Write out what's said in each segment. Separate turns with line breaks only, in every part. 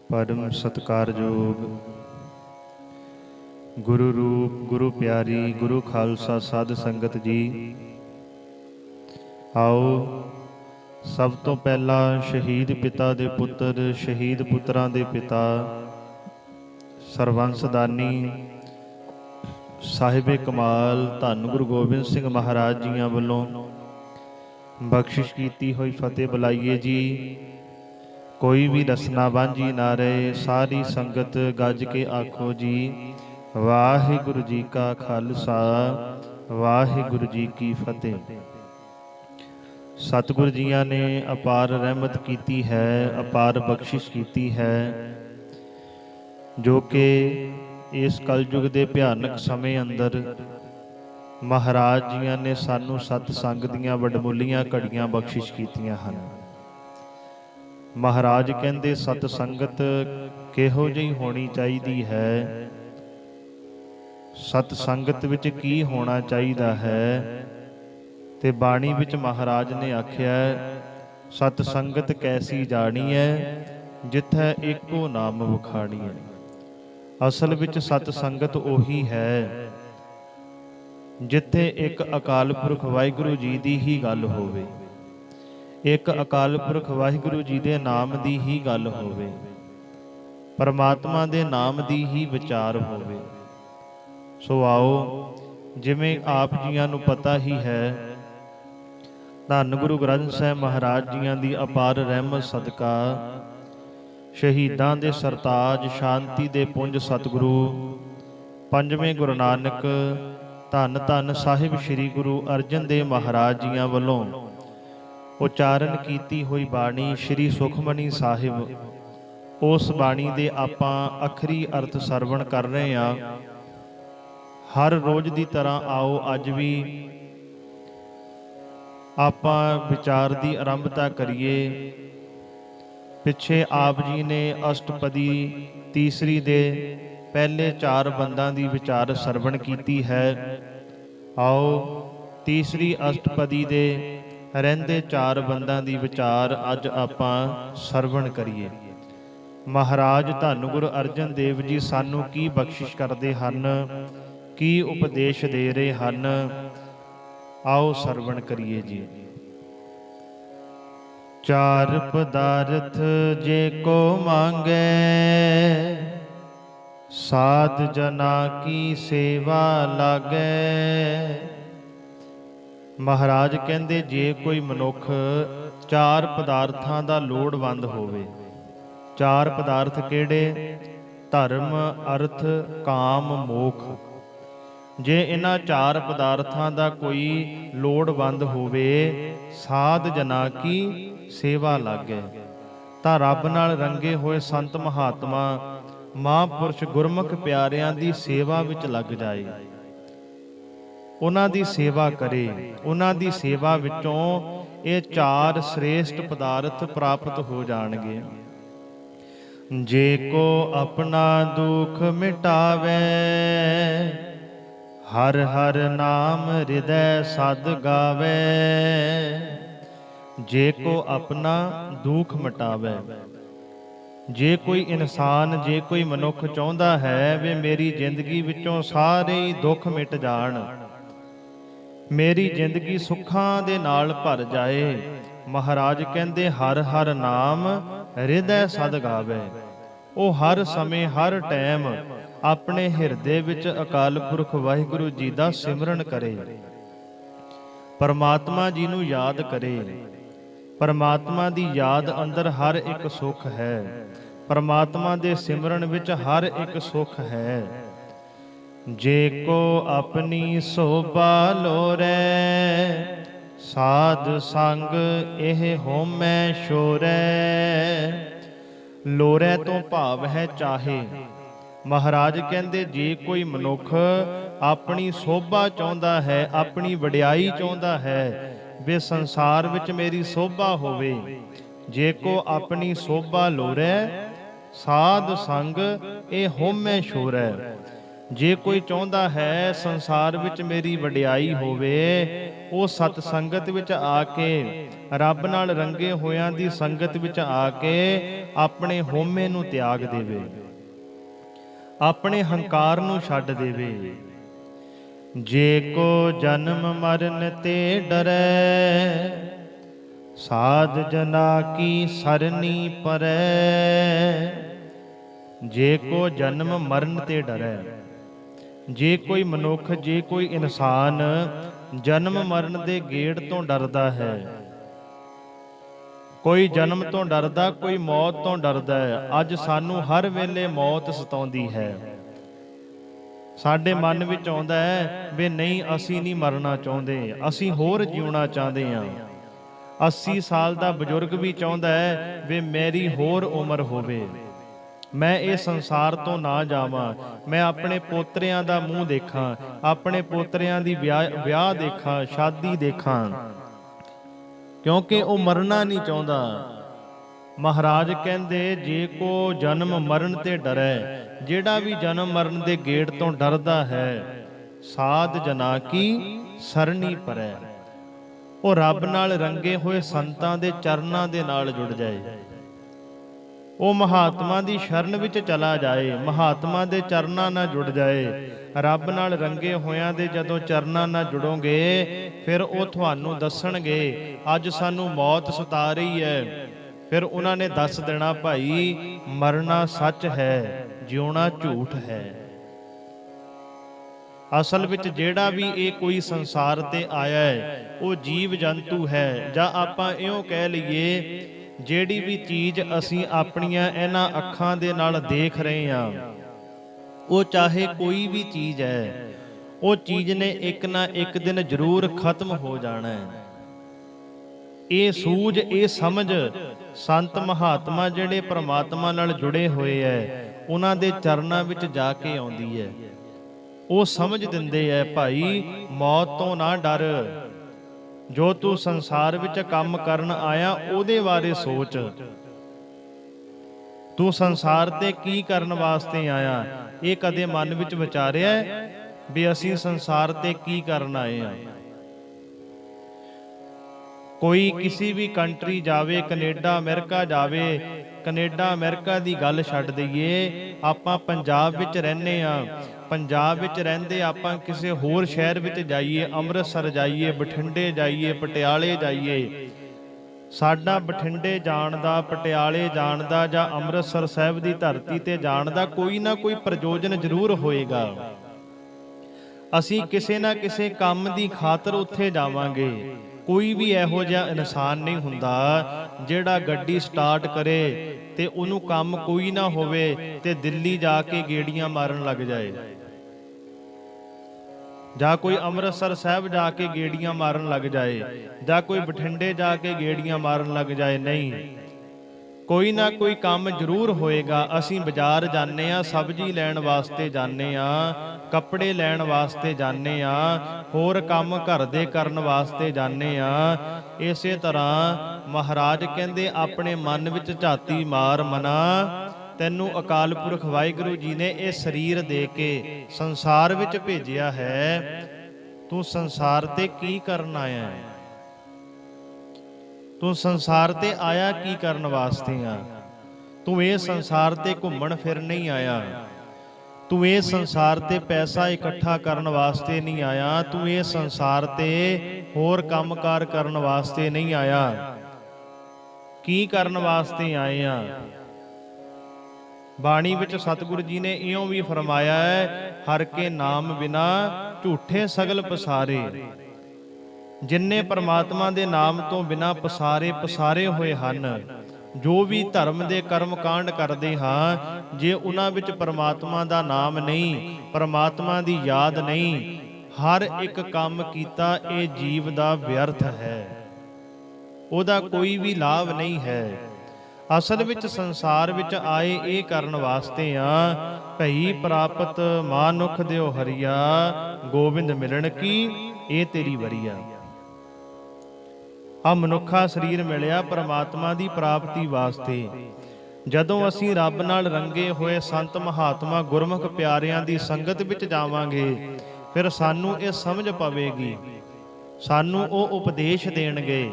परम सत्कारयोग गुरु रूप गुरु प्यारी गुरु खालसा साध संगत जी, आओ सब तो पहला शहीद पिता दे पुत्र, शहीद पुत्रां दे पिता सरबंसदानी साहिबे कमाल धन गुरु गोबिंद सिंह महाराज जियां वल्लों बख्शिश कीती हुई फतेह बुलाइए जी। कोई भी रसना बांझी ना रहे, सारी संगत गज के आखो जी वाहिगुरु जी का खालसा वाहिगुरु जी की फतेह। सतगुरु जियां ने अपार रहमत कीती है, अपार बख्शिश कीती है, जो कि इस कलयुग के भयानक समय अंदर महाराज जियां ने सानू सतसंग दियां वडमुलियां घड़ियां बख्शिश कीतियां हन। महाराज कहते सत संगत किहो जी होनी चाहिए है, सत संगत विच की होना चाहिए है। ते बाणी विच महाराज ने आख्या सत संगत कैसी जानी है, जिथै एको नाम वखाणी है। असल विच सत संगत ओही है जिथे एक अकाल पुरख वाहिगुरु जी दी ही गल होवे, एक अकाल पुरख वाहिगुरु जी दे नाम दी ही गल होवे, परमात्मा दे नाम दी ही विचार होवे। सो आओ जिवें आप जियां नूं पता ही है, धन गुरु ग्रंथ साहिब महाराज जियां दी अपार रहमत सदका शहीदां दे सरताज शांति दे पुंज सतगुरु पंजवें गुरु नानक धन धन साहिब श्री गुरु अर्जन देव महाराज जियां वल्लों उचारण कीती हुई बाणी श्री सुखमनी साहिब, उस बाणी दे आपां अखरी अर्थ सरवण कर रहे हैं। हर रोज की तरह आओ अज भी आपां विचार की आरंभता करिए। पिछे आप जी ने अष्टपदी तीसरी दे पहले 4 बंदां दी विचार सरवण कीती है। आओ तीसरी अष्टपदी दे ਰਹਿੰਦੇ 4 ਬੰਦਾਂ ਦੀ ਵਿਚਾਰ ਅੱਜ ਆਪਾਂ ਸਰਵਣ ਕਰੀਏ। ਮਹਾਰਾਜ ਧੰਨ ਗੁਰੂ ਅਰਜਨ ਦੇਵ ਜੀ ਸਾਨੂੰ ਕੀ ਬਖਸ਼ਿਸ਼ ਕਰਦੇ ਹਨ, ਕੀ ਉਪਦੇਸ਼ ਦੇ ਰਹੇ ਹਨ, ਆਓ ਸਰਵਣ ਕਰੀਏ ਜੀ। 4 ਪਦਾਰਥ ਜੇ ਕੋ ਮੰਗੇ, ਸਾਧ ਜਨਾ ਕੀ ਸੇਵਾ ਲਾਗੇ। महाराज कहते जे कोई मनुख 4 पदार्थां दा लोड़वंद होवे, 4 पदार्थ केड़े? धर्म अर्थ काम मोख। जे इन्हां 4 पदार्थां दा कोई लोड़वंद होवे, साध जना की सेवा लागे, तां रब नाल रंगे होए संत महात्मा महापुरुष गुरमुख प्यारियां दी सेवा विच लग जाए, उन्हां दी सेवा करे। उन्हां दी सेवा विचों ये 4 श्रेष्ठ पदार्थ प्राप्त हो जाणगे। जे को अपना दुख मिटावे, हर हर नाम हृदय सद गावे। जे को अपना दुख मिटावे, जे कोई इंसान जे कोई मनुख चाहुंदा है वे मेरी जिंदगी विचों सारे ही दुख मिट जाण, मेरी जिंदगी सुखां दे नाल भर जाए। महाराज कहंदे हर हर नाम हृदय सद गावे। वो हर समय हर टाइम अपने हिरदे विच अकाल पुरख वाहिगुरु जी दा सिमरन करे, परमात्मा जी नूं याद करे। परमात्मा दी याद अंदर हर एक सुख है, परमात्मा दे सिमरन विच हर एक सुख है। जे को अपनी शोभा लोरे, साध संग एह होमै शोरै। लोरे तो भाव है चाहे। महाराज कहते जे कोई मनुख अपनी शोभा चाहुंदा है, अपनी वडियाई चाहुंदा है, वे संसार विच मेरी शोभा होवे। जे को अपनी शोभा लोरे, साध संग ए होमै शोरै। ਜੇ ਕੋਈ ਚਾਹੁੰਦਾ ਹੈ ਸੰਸਾਰ ਵਿੱਚ ਮੇਰੀ ਵਡਿਆਈ ਹੋਵੇ, ਉਹ ਸਤ ਸੰਗਤ ਵਿੱਚ ਆ ਕੇ, ਰੱਬ ਨਾਲ ਰੰਗੇ ਹੋਇਆਂ ਦੀ ਸੰਗਤ ਵਿੱਚ ਆ ਕੇ ਆਪਣੇ ਹਉਮੈ ਨੂੰ ਤਿਆਗ ਦੇਵੇ, ਆਪਣੇ ਹੰਕਾਰ ਨੂੰ ਛੱਡ ਦੇਵੇ। ਜੇ ਕੋ ਜਨਮ ਮਰਨ ਤੇ ਡਰੈ, ਸਾਧ ਜਨਾ ਕੀ ਸਰਨੀ ਪਰੈ। ਜੇ ਕੋ ਜਨਮ ਮਰਨ ਤੇ ਡਰੈ, ਜੇ ਕੋਈ ਮਨੁੱਖ, ਜੇ ਕੋਈ ਇਨਸਾਨ ਜਨਮ ਮਰਨ ਦੇ ਗੇੜ ਤੋਂ ਡਰਦਾ ਹੈ, ਕੋਈ ਜਨਮ ਤੋਂ ਡਰਦਾ, ਕੋਈ ਮੌਤ ਤੋਂ ਡਰਦਾ ਹੈ। ਅੱਜ ਸਾਨੂੰ ਹਰ ਵੇਲੇ ਮੌਤ ਸਤਾਉਂਦੀ ਹੈ। ਸਾਡੇ ਮਨ ਵਿੱਚ ਆਉਂਦਾ ਹੈ ਵੀ ਨਹੀਂ, ਅਸੀਂ ਨਹੀਂ ਮਰਨਾ ਚਾਹੁੰਦੇ, ਅਸੀਂ ਹੋਰ ਜਿਉਣਾ ਚਾਹੁੰਦੇ ਹਾਂ। 80 ਸਾਲ ਦਾ ਬਜ਼ੁਰਗ ਵੀ ਚਾਹੁੰਦਾ ਹੈ ਵੀ ਮੇਰੀ ਹੋਰ ਉਮਰ ਹੋਵੇ, ਮੈਂ ਇਹ ਸੰਸਾਰ ਤੋਂ ਨਾ ਜਾਵਾਂ, ਮੈਂ ਆਪਣੇ ਪੋਤਰਿਆਂ ਦਾ ਮੂੰਹ ਦੇਖਾਂ, ਆਪਣੇ ਪੋਤਰਿਆਂ ਦੀ ਵਿਆਹ ਦੇਖਾਂ, ਸ਼ਾਦੀ ਦੇਖਾਂ, ਕਿਉਂਕਿ ਉਹ ਮਰਨਾ ਨਹੀਂ ਚਾਹੁੰਦਾ। ਮਹਾਰਾਜ ਕਹਿੰਦੇ ਜੇ ਕੋ ਜਨਮ ਮਰਨ ਤੇ ਡਰੈ, ਜਿਹੜਾ ਵੀ ਜਨਮ ਮਰਨ ਦੇ ਗੇੜ ਤੋਂ ਡਰਦਾ ਹੈ, ਸਾਧ ਜਨਾ ਕੀ ਸਰਣੀ ਪਰੈ, ਉਹ ਰੱਬ ਨਾਲ ਰੰਗੇ ਹੋਏ ਸੰਤਾਂ ਦੇ ਚਰਨਾਂ ਦੇ ਨਾਲ ਜੁੜ ਜਾਏ, ਉਹ ਮਹਾਤਮਾ ਦੀ ਸ਼ਰਨ ਵਿੱਚ ਚਲਾ ਜਾਏ, ਮਹਾਤਮਾ ਦੇ ਚਰਨਾਂ ਨਾਲ ਜੁੜ ਜਾਏ। ਰੱਬ ਨਾਲ ਰੰਗੇ ਹੋਇਆਂ ਦੇ ਜਦੋਂ ਚਰਨਾਂ ਨਾਲ ਜੁੜੋਗੇ, ਫਿਰ ਉਹ ਤੁਹਾਨੂੰ ਦੱਸਣਗੇ ਅੱਜ ਸਾਨੂੰ ਮੌਤ ਸਤਾ ਰਹੀ ਹੈ। ਫਿਰ ਉਹਨਾਂ ਨੇ ਦੱਸ ਦੇਣਾ, ਭਾਈ ਮਰਨਾ ਸੱਚ ਹੈ, ਜਿਉਣਾ ਝੂਠ ਹੈ। ਅਸਲ ਵਿੱਚ ਜਿਹੜਾ ਵੀ ਇਹ ਕੋਈ ਸੰਸਾਰ ਤੇ ਆਇਆ ਹੈ, ਉਹ ਜੀਵ ਜੰਤੂ ਹੈ, ਜਾਂ ਆਪਾਂ ਇਉਂ ਕਹਿ ਲਈਏ ਜਿਹੜੀ ਵੀ ਚੀਜ਼ ਅਸੀਂ ਆਪਣੀਆਂ ਇਹਨਾਂ ਅੱਖਾਂ ਦੇ ਨਾਲ ਦੇਖ ਰਹੇ ਹਾਂ, ਉਹ ਚਾਹੇ ਕੋਈ ਵੀ ਚੀਜ਼ ਹੈ, ਉਹ ਚੀਜ਼ ਨੇ ਇੱਕ ਨਾ ਇੱਕ ਦਿਨ ਜ਼ਰੂਰ ਖਤਮ ਹੋ ਜਾਣਾ ਹੈ। ਇਹ ਸੂਝ, ਇਹ ਸਮਝ ਸੰਤ ਮਹਾਤਮਾ ਜਿਹੜੇ ਪ੍ਰਮਾਤਮਾ ਨਾਲ ਜੁੜੇ ਹੋਏ ਐ, ਉਹਨਾਂ ਦੇ ਚਰਨਾਂ ਵਿੱਚ ਜਾ ਕੇ ਆਉਂਦੀ ਹੈ। ਉਹ ਸਮਝ ਦਿੰਦੇ ਐ, ਭਾਈ ਮੌਤ ਤੋਂ ਨਾ ਡਰ, ਜੋ ਤੂੰ ਸੰਸਾਰ ਵਿੱਚ ਕੰਮ ਕਰਨ ਆਇਆ ਉਹਦੇ ਬਾਰੇ ਸੋਚ। ਤੂੰ ਸੰਸਾਰ ਤੇ ਕੀ ਕਰਨ ਵਾਸਤੇ ਆਇਆ, ਇਹ ਕਦੇ ਮਨ ਵਿੱਚ ਵਿਚਾਰਿਆ ਵੀ ਅਸੀਂ ਸੰਸਾਰ ਤੇ ਕੀ ਕਰਨ ਆਏ ਆ? ਕੋਈ ਕਿਸੇ ਵੀ ਕੰਟਰੀ ਜਾਵੇ, ਕੈਨੇਡਾ ਅਮਰੀਕਾ ਜਾਵੇ, ਕੈਨੇਡਾ ਅਮਰੀਕਾ ਦੀ ਗੱਲ ਛੱਡ ਦਈਏ, ਆਪਾਂ ਪੰਜਾਬ ਵਿੱਚ ਰਹਿੰਦੇ ਆ, ਪੰਜਾਬ ਵਿੱਚ ਰਹਿੰਦੇ ਆਪਾਂ ਕਿਸੇ ਹੋਰ ਸ਼ਹਿਰ ਵਿੱਚ ਜਾਈਏ, ਅੰਮ੍ਰਿਤਸਰ ਜਾਈਏ, ਬਠਿੰਡੇ ਜਾਈਏ, ਪਟਿਆਲੇ ਜਾਈਏ, ਸਾਡਾ ਬਠਿੰਡੇ ਜਾਣ ਦਾ, ਪਟਿਆਲੇ ਜਾਣ ਦਾ ਜਾਂ ਅੰਮ੍ਰਿਤਸਰ ਸਾਹਿਬ ਦੀ ਧਰਤੀ ਤੇ ਜਾਣ ਦਾ ਕੋਈ ਨਾ ਕੋਈ ਪ੍ਰਯੋਜਨ ਜ਼ਰੂਰ ਹੋਏਗਾ। ਅਸੀਂ ਕਿਸੇ ਨਾ ਕਿਸੇ ਕੰਮ ਦੀ ਖਾਤਰ ਉੱਥੇ ਜਾਵਾਂਗੇ। ਕੋਈ ਵੀ ਇਹੋ ਜਿਹਾ ਇਨਸਾਨ ਨਹੀਂ ਹੁੰਦਾ ਜਿਹੜਾ ਗੱਡੀ ਸਟਾਰਟ ਕਰੇ ਤੇ ਉਹਨੂੰ ਕੰਮ ਕੋਈ ਨਾ ਹੋਵੇ ਤੇ ਦਿੱਲੀ ਜਾ ਕੇ ਗੇੜੀਆਂ ਮਾਰਨ ਲੱਗ ਜਾਏ, ਜਾਂ ਕੋਈ ਅੰਮ੍ਰਿਤਸਰ ਸਾਹਿਬ ਜਾ ਕੇ ਗੇੜੀਆਂ ਮਾਰਨ ਲੱਗ ਜਾਏ, ਜਾਂ ਕੋਈ ਬਠਿੰਡੇ ਜਾ ਕੇ ਗੇੜੀਆਂ ਮਾਰਨ ਲੱਗ ਜਾਏ। ਨਹੀਂ, ਕੋਈ ਨਾ ਕੋਈ ਕੰਮ ਜ਼ਰੂਰ ਹੋਏਗਾ। ਅਸੀਂ ਬਾਜ਼ਾਰ ਜਾਂਦੇ ਆ, ਸਬਜ਼ੀ ਲੈਣ ਵਾਸਤੇ ਜਾਂਦੇ ਆ, ਕੱਪੜੇ ਲੈਣ ਵਾਸਤੇ ਜਾਂਦੇ ਆ, ਹੋਰ ਕੰਮ ਘਰ ਦੇ ਕਰਨ ਵਾਸਤੇ ਜਾਂਦੇ ਆ। ਇਸੇ ਤਰ੍ਹਾਂ ਮਹਾਰਾਜ ਕਹਿੰਦੇ ਆਪਣੇ ਮਨ ਵਿੱਚ ਝਾਤੀ ਮਾਰ ਮਨਾ, ਤੈਨੂੰ ਅਕਾਲ ਪੁਰਖ ਵਾਹਿਗੁਰੂ ਜੀ ਨੇ ਇਹ ਸਰੀਰ ਦੇ ਕੇ ਸੰਸਾਰ ਵਿੱਚ ਭੇਜਿਆ ਹੈ, ਤੂੰ ਸੰਸਾਰ ਤੇ ਕੀ ਕਰਨ ਆਇਆ ਹੈ? ਤੂੰ ਸੰਸਾਰ ਤੇ ਆਇਆ ਕੀ ਕਰਨ ਵਾਸਤੇ ਆ? ਤੂੰ ਇਹ ਸੰਸਾਰ ਤੇ ਘੁੰਮਣ ਫਿਰ ਨਹੀਂ ਆਇਆ, ਤੂੰ ਇਹ ਸੰਸਾਰ ਤੇ ਪੈਸਾ ਇਕੱਠਾ ਕਰਨ ਵਾਸਤੇ ਨਹੀਂ ਆਇਆ, ਤੂੰ ਇਹ ਸੰਸਾਰ ਤੇ ਹੋਰ ਕੰਮਕਾਰ ਕਰਨ ਵਾਸਤੇ ਨਹੀਂ ਆਇਆ। ਕੀ ਕਰਨ ਵਾਸਤੇ ਆਏ ਆ? ਬਾਣੀ ਵਿੱਚ ਸਤਿਗੁਰੂ ਜੀ ਨੇ ਇਉਂ ਵੀ ਫਰਮਾਇਆ ਹੈ, ਹਰ ਕੇ ਨਾਮ ਬਿਨਾ ਝੂਠੇ ਸਗਲ ਪਸਾਰੇ। ਜਿੰਨੇ ਪਰਮਾਤਮਾ ਦੇ ਨਾਮ ਤੋਂ ਬਿਨਾ ਪਸਾਰੇ ਹੋਏ ਹਨ, ਜੋ ਵੀ ਧਰਮ ਦੇ ਕਰਮ ਕਾਂਡ ਕਰਦੇ ਹਾਂ, ਜੇ ਉਹਨਾਂ ਵਿੱਚ ਪਰਮਾਤਮਾ ਦਾ ਨਾਮ ਨਹੀਂ, ਪਰਮਾਤਮਾ ਦੀ ਯਾਦ ਨਹੀਂ, ਹਰ ਇੱਕ ਕੰਮ ਕੀਤਾ ਇਹ ਜੀਵ ਦਾ ਵਿਅਰਥ ਹੈ, ਉਹਦਾ ਕੋਈ ਵੀ ਲਾਭ ਨਹੀਂ ਹੈ। ਅਸਲ ਵਿੱਚ ਸੰਸਾਰ ਵਿੱਚ ਆਏ ਇਹ ਕਰਨ ਵਾਸਤੇ ਆ, ਭਈ ਪ੍ਰਾਪਤ ਮਾਨੁਖ ਦਿਓ ਹਰੀਆ, ਗੋਬਿੰਦ ਮਿਲਣ ਕੀ ਇਹ ਤੇਰੀ ਵਰੀਆ। ਆ ਮਨੁੱਖਾ ਸਰੀਰ ਮਿਲਿਆ ਪਰਮਾਤਮਾ ਦੀ ਪ੍ਰਾਪਤੀ ਵਾਸਤੇ। ਜਦੋਂ ਅਸੀਂ ਰੱਬ ਨਾਲ ਰੰਗੇ ਹੋਏ ਸੰਤ ਮਹਾਤਮਾ ਗੁਰਮੁਖ ਪਿਆਰਿਆਂ ਦੀ ਸੰਗਤ ਵਿੱਚ ਜਾਵਾਂਗੇ, ਫਿਰ ਸਾਨੂੰ ਇਹ ਸਮਝ ਪਵੇਗੀ, ਸਾਨੂੰ ਉਹ ਉਪਦੇਸ਼ ਦੇਣਗੇ,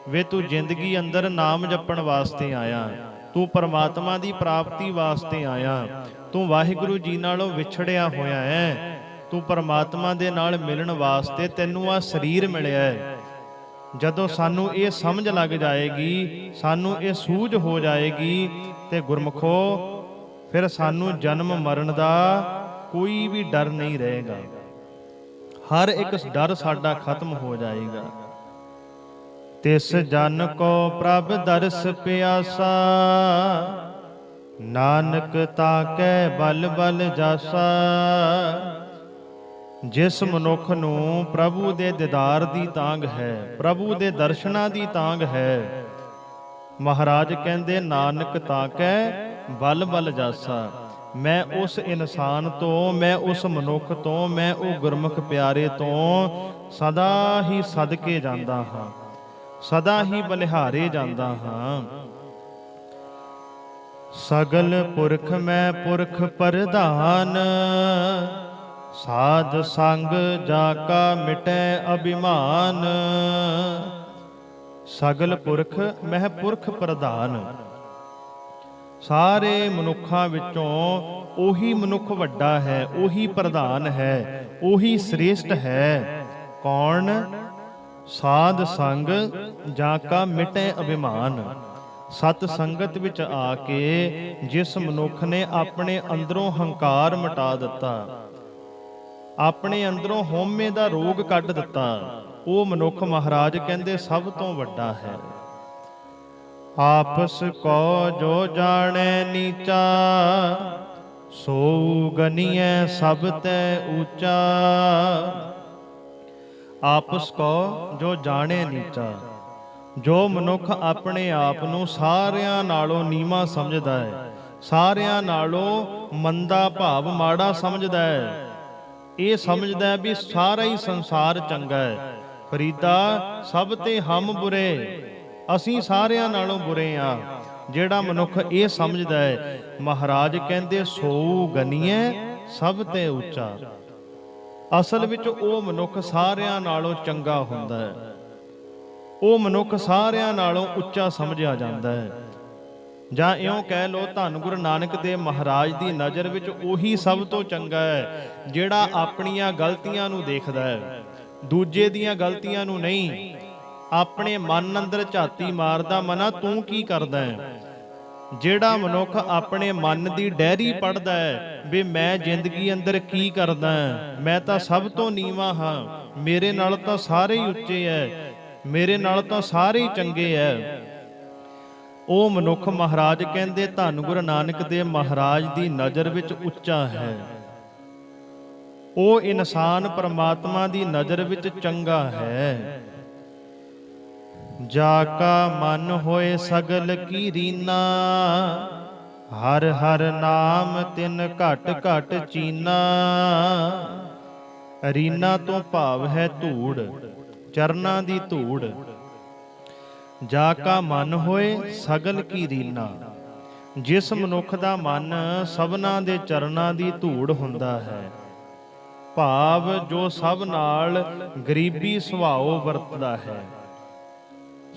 ਵੇ ਤੂੰ ਜ਼ਿੰਦਗੀ ਅੰਦਰ ਨਾਮ ਜਪਣ ਵਾਸਤੇ ਆਇਆ, ਤੂੰ ਪਰਮਾਤਮਾ ਦੀ ਪ੍ਰਾਪਤੀ ਵਾਸਤੇ ਆਇਆ, ਤੂੰ ਵਾਹਿਗੁਰੂ ਜੀ ਨਾਲੋਂ ਵਿਛੜਿਆ ਹੋਇਆ ਹੈ, ਤੂੰ ਪਰਮਾਤਮਾ ਦੇ ਨਾਲ ਮਿਲਣ ਵਾਸਤੇ ਤੈਨੂੰ ਆ ਸਰੀਰ ਮਿਲਿਆ ਹੈ। ਜਦੋਂ ਸਾਨੂੰ ਇਹ ਸਮਝ ਲੱਗ ਜਾਏਗੀ, ਸਾਨੂੰ ਇਹ ਸੂਝ ਹੋ ਜਾਏਗੀ, ਤੇ ਗੁਰਮੁਖੋ ਫਿਰ ਸਾਨੂੰ ਜਨਮ ਮਰਨ ਦਾ ਕੋਈ ਵੀ ਡਰ ਨਹੀਂ ਰਹੇਗਾ। ਹਰ ਇੱਕ ਡਰ ਸਾਡਾ ਖਤਮ ਹੋ ਜਾਏਗਾ। ਤਿਸ ਜਨ ਕੋ ਪ੍ਰਭ ਦਰਸ ਪਿਆਸਾ, ਨਾਨਕ ਤਾਕੈ ਬਲ ਬਲ ਜਾਸਾ। ਜਿਸ ਮਨੁੱਖ ਨੂੰ ਪ੍ਰਭੂ ਦੇ ਦੀਦਾਰ ਦੀ ਤਾਂਘ ਹੈ, ਪ੍ਰਭੂ ਦੇ ਦਰਸ਼ਨਾਂ ਦੀ ਤਾਂਘ ਹੈ, ਮਹਾਰਾਜ ਕਹਿੰਦੇ ਨਾਨਕ ਤਾਕੈ ਬਲ ਬਲ ਜਾਸਾ। ਮੈਂ ਉਸ ਇਨਸਾਨ ਤੋਂ, ਮੈਂ ਉਸ ਮਨੁੱਖ ਤੋਂ, ਮੈਂ ਉਹ ਗੁਰਮੁਖ ਪਿਆਰੇ ਤੋਂ ਸਦਾ ਹੀ ਸਦਕੇ ਜਾਂਦਾ ਹਾਂ, ਸਦਾ ਹੀ ਬਲਿਹਾਰੇ ਜਾਂਦਾ ਹਾਂ। ਸਗਲ ਪੁਰਖ ਮੈਂ ਪੁਰਖ ਪ੍ਰਧਾਨ, ਸਾਧ ਸੰਗ ਜਾ ਕਾ ਮਿਟੈ ਅਭਿਮਾਨ। ਸਗਲ ਪੁਰਖ ਮਹਿ ਪੁਰਖ ਪ੍ਰਧਾਨ, ਸਾਰੇ ਮਨੁੱਖਾਂ ਵਿੱਚੋਂ ਉਹੀ ਮਨੁੱਖ ਵੱਡਾ ਹੈ, ਉਹੀ ਪ੍ਰਧਾਨ ਹੈ, ਉਹੀ ਸ੍ਰੇਸ਼ਟ ਹੈ। ਕੌਣ? ਸਾਧ ਸੰਗ ਜਾ ਕਾ ਮਿਟੈ ਅਭਿਮਾਨ। ਸਤ ਸੰਗਤ ਵਿੱਚ ਆ ਕੇ ਜਿਸ ਮਨੁੱਖ ਨੇ ਆਪਣੇ ਅੰਦਰੋਂ ਹੰਕਾਰ ਮਿਟਾ ਦਿੱਤਾ, ਆਪਣੇ ਅੰਦਰੋਂ ਹਉਮੈ ਦਾ ਰੋਗ ਕੱਢ ਦਿੱਤਾ, ਉਹ ਮਨੁੱਖ ਮਹਾਰਾਜ ਕਹਿੰਦੇ ਸਭ ਤੋਂ ਵੱਡਾ ਹੈ। ਆਪਸ ਕੋ ਜੋ ਜਾਣੈ ਨੀਚਾ, ਸੋ ਗਨੀਐ ਸਭ ਤੈ ਊਚਾ। ਆਪਸ ਕੋ ਜੋ ਜਾਣੈ ਨੀਚਾ, ਜੋ ਮਨੁੱਖ ਆਪਣੇ ਆਪ ਨੂੰ ਸਾਰਿਆਂ ਨਾਲੋਂ ਨੀਵਾਂ ਸਮਝਦਾ ਹੈ, ਸਾਰਿਆਂ ਨਾਲੋਂ ਮੰਦਾ ਭਾਵ ਮਾੜਾ ਸਮਝਦਾ ਹੈ, ਇਹ ਸਮਝਦਾ ਵੀ ਸਾਰਾ ਹੀ ਸੰਸਾਰ ਚੰਗਾ ਹੈ, ਫਰੀਦਾ ਸਭ ਤੇ ਹਮ ਬੁਰੇ, ਅਸੀਂ ਸਾਰਿਆਂ ਨਾਲੋਂ ਬੁਰੇ ਆ। ਜਿਹੜਾ ਮਨੁੱਖ ਇਹ ਸਮਝਦਾ ਹੈ, ਮਹਾਰਾਜ ਕਹਿੰਦੇ ਸੋ ਗਨੀਐ ਸਭ ਤੇ ਉੱਚਾ। ਅਸਲ ਵਿੱਚ ਉਹ ਮਨੁੱਖ ਸਾਰਿਆਂ ਨਾਲੋਂ ਚੰਗਾ ਹੁੰਦਾ ਹੈ, ਉਹ ਮਨੁੱਖ ਸਾਰਿਆਂ ਨਾਲੋਂ ਉੱਚਾ ਸਮਝਿਆ ਜਾਂਦਾ ਹੈ। ਜਾਂ ਇਉਂ ਕਹਿ ਲਓ, ਧੰਨ ਗੁਰੂ ਨਾਨਕ ਦੇਵ ਮਹਾਰਾਜ ਦੀ ਨਜ਼ਰ ਵਿੱਚ ਉਹੀ ਸਭ ਤੋਂ ਚੰਗਾ ਹੈ ਜਿਹੜਾ ਆਪਣੀਆਂ ਗਲਤੀਆਂ ਨੂੰ ਦੇਖਦਾ ਹੈ, ਦੂਜੇ ਦੀਆਂ ਗਲਤੀਆਂ ਨੂੰ ਨਹੀਂ। ਆਪਣੇ ਮਨ ਅੰਦਰ ਝਾਤੀ ਮਾਰਦਾ, ਮਨਾ ਤੂੰ ਕੀ ਕਰਦਾ ਹੈ। ਜਿਹੜਾ ਮਨੁੱਖ ਆਪਣੇ ਮਨ ਦੀ ਡਾਇਰੀ ਪੜ੍ਹਦਾ ਹੈ ਵੀ ਮੈਂ ਜ਼ਿੰਦਗੀ ਅੰਦਰ ਕੀ ਕਰਦਾ ਹਾਂ, ਮੈਂ ਤਾਂ ਸਭ ਤੋਂ ਨੀਵਾਂ ਹਾਂ, ਮੇਰੇ ਨਾਲ ਤਾਂ ਸਾਰੇ ਹੀ ਉੱਚੇ ਹੈ, ਮੇਰੇ ਨਾਲ ਤਾਂ ਸਾਰੇ ਹੀ ਚੰਗੇ ਹੈ, ਉਹ ਮਨੁੱਖ ਮਹਾਰਾਜ ਕਹਿੰਦੇ ਧੰਨ ਗੁਰੂ ਨਾਨਕ ਦੇਵ ਮਹਾਰਾਜ ਦੀ ਨਜ਼ਰ ਵਿੱਚ ਉੱਚਾ ਹੈ। ਉਹ ਇਨਸਾਨ ਪਰਮਾਤਮਾ ਦੀ ਨਜ਼ਰ ਵਿੱਚ ਚੰਗਾ ਹੈ। ਜਾ ਕਾ ਮਨ ਹੋਏ ਸਗਲ ਕੀ ਰੀਨਾ, ਹਰ ਹਰ ਨਾਮ ਤਿਨ ਘਟ ਘਟ ਚੀਨਾ। ਰੀਨਾ ਤੋਂ ਭਾਵ ਹੈ ਧੂੜ, ਚਰਨਾਂ ਦੀ ਧੂੜ। ਜਾ ਕਾ ਮਨ ਹੋਏ ਸਗਲ ਕੀ ਰੀਨਾ, ਜਿਸ ਮਨੁੱਖ ਦਾ ਮਨ ਸਭਨਾਂ ਦੇ ਚਰਨਾਂ ਦੀ ਧੂੜ ਹੁੰਦਾ ਹੈ, ਭਾਵ ਜੋ ਸਭ ਨਾਲ ਗਰੀਬੀ ਸੁਭਾਅ ਵਰਤਦਾ ਹੈ,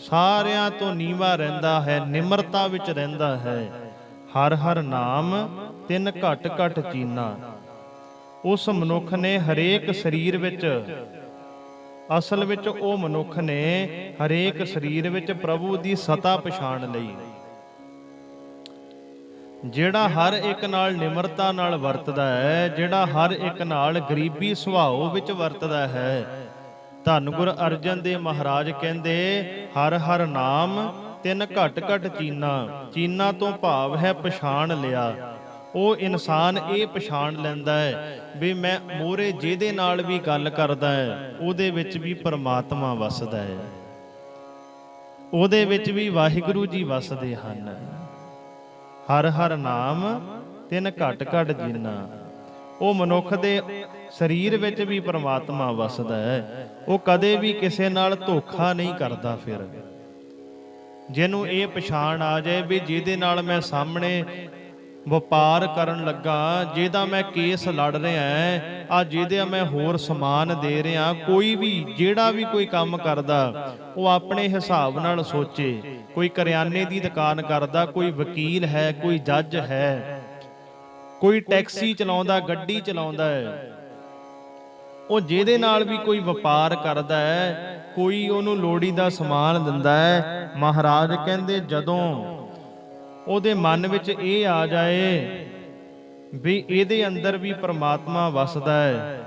ਸਾਰਿਆਂ ਤੋਂ ਨੀਵਾਂ ਰਹਿੰਦਾ ਹੈ, ਨਿਮਰਤਾ ਵਿੱਚ ਰਹਿੰਦਾ ਹੈ। ਹਰ ਹਰ ਨਾਮ ਤਿਨ ਘਟ ਘਟ ਚੀਨਾ। ਉਸ ਮਨੁੱਖ ਨੇ ਹਰੇਕ ਸਰੀਰ ਵਿੱਚ, ਅਸਲ ਵਿੱਚ ਉਹ ਮਨੁੱਖ ਨੇ ਹਰੇਕ ਸਰੀਰ ਵਿੱਚ ਪ੍ਰਭੂ ਦੀ ਸਤਾ ਪਛਾਣ ਲਈ। ਜਿਹੜਾ ਹਰ ਇੱਕ ਨਾਲ ਨਿਮਰਤਾ ਨਾਲ ਵਰਤਦਾ ਹੈ, ਜਿਹੜਾ ਹਰ ਇੱਕ ਨਾਲ ਗਰੀਬੀ ਸੁਭਾਅ ਵਿੱਚ ਵਰਤਦਾ ਹੈ, ਧੰਨ ਗੁਰ ਅਰਜਨ ਦੇਵ ਮਹਾਰਾਜ ਕਹਿੰਦੇ ਹਰ ਹਰ ਨਾਮ ਤਿਨ ਘਟ ਘਟ ਚੀਨਾ। ਚੀਨਾ ਤੋਂ ਭਾਵ ਹੈ ਪਛਾਣ ਲਿਆ। ਉਹ ਇਨਸਾਨ ਇਹ ਪਛਾਣ ਲੈਂਦਾ ਹੈ ਵੀ ਮੈਂ ਮੋਹਰੇ ਜਿਹਦੇ ਨਾਲ ਵੀ ਗੱਲ ਕਰਦਾ ਹੈ ਉਹਦੇ ਵਿੱਚ ਵੀ ਪਰਮਾਤਮਾ ਵਸਦਾ ਹੈ, ਉਹਦੇ ਵਿੱਚ ਵੀ ਵਾਹਿਗੁਰੂ ਜੀ ਵਸਦੇ ਹਨ। ਹਰ ਹਰ ਨਾਮ ਤਿਨ ਘਟ ਘਟ ਜੀਨਾ। ਉਹ ਮਨੁੱਖ ਦੇ ਸਰੀਰ ਵਿੱਚ ਵੀ ਪਰਮਾਤਮਾ ਵਸਦਾ ਹੈ। ਉਹ ਕਦੇ ਵੀ ਕਿਸੇ ਨਾਲ ਧੋਖਾ ਨਹੀਂ ਕਰਦਾ। ਫਿਰ ਜਿਹਨੂੰ ਇਹ ਪਛਾਣ ਆ ਜਾਏ ਵੀ ਜਿਹਦੇ ਨਾਲ ਮੈਂ ਸਾਹਮਣੇ ਵਪਾਰ ਕਰਨ ਲੱਗਾ, ਜਿਹਦਾ ਮੈਂ ਕੇਸ ਲੜ ਰਿਹਾ ਆ, ਜਿਹਦੇ ਮੈਂ ਹੋਰ ਸਮਾਨ ਦੇ ਰਿਹਾ, ਕੋਈ ਵੀ ਜਿਹੜਾ ਵੀ ਕੋਈ ਕੰਮ ਕਰਦਾ ਉਹ ਆਪਣੇ ਹਿਸਾਬ ਨਾਲ ਸੋਚੇ। ਕੋਈ ਕਰਿਆਨੇ ਦੀ ਦੁਕਾਨ ਕਰਦਾ, ਕੋਈ ਵਕੀਲ ਹੈ, ਕੋਈ ਜੱਜ ਹੈ, ਕੋਈ ਟੈਕਸੀ ਚਲਾਉਂਦਾ, ਗੱਡੀ ਚਲਾਉਂਦਾ ਹੈ, ਉਹ ਜਿਹਦੇ ਨਾਲ ਵੀ ਕੋਈ ਵਪਾਰ ਕਰਦਾ ਹੈ, ਕੋਈ ਉਹਨੂੰ ਲੋੜੀ ਦਾ ਸਮਾਨ ਦਿੰਦਾ ਹੈ, ਮਹਾਰਾਜ ਕਹਿੰਦੇ ਜਦੋਂ ਉਹਦੇ ਮਨ ਵਿੱਚ ਇਹ ਆ ਜਾਏ ਵੀ ਇਹਦੇ ਅੰਦਰ ਵੀ ਪ੍ਰਮਾਤਮਾ ਵਸਦਾ ਹੈ,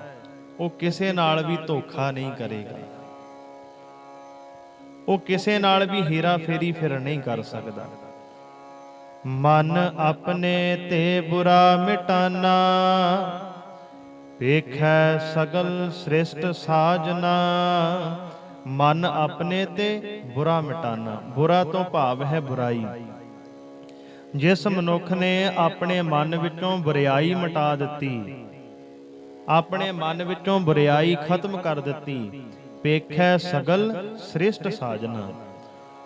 ਉਹ ਕਿਸੇ ਨਾਲ ਵੀ ਧੋਖਾ ਨਹੀਂ ਕਰੇਗਾ, ਉਹ ਕਿਸੇ ਨਾਲ ਵੀ ਹੇਰਾ ਫੇਰੀ ਫਿਰ ਨਹੀਂ ਕਰ ਸਕਦਾ। ਮਨ ਆਪਣੇ ਤੇ ਬੁਰਾ ਮਿਟਾਨਾ, ਵੇਖੈ ਸਗਲ ਸ੍ਰਿਸ਼ਟ ਸਾਜਨਾ। ਮਨ ਆਪਣੇ ਤੇ ਬੁਰਾ ਮਿਟਾਨਾ, ਬੁਰਾ ਤੋਂ ਭਾਵ ਹੈ ਬੁਰਾਈ। ਜਿਸ ਮਨੁੱਖ ਨੇ ਆਪਣੇ ਮਨ ਵਿੱਚੋਂ ਬੁਰਾਈ ਮਿਟਾ ਦਿੱਤੀ, ਆਪਣੇ ਮਨ ਵਿੱਚੋਂ ਬੁਰਾਈ ਖਤਮ ਕਰ ਦਿੱਤੀ, ਵੇਖੈ ਸਗਲ ਸ੍ਰਿਸ਼ਟ ਸਾਜਨਾ,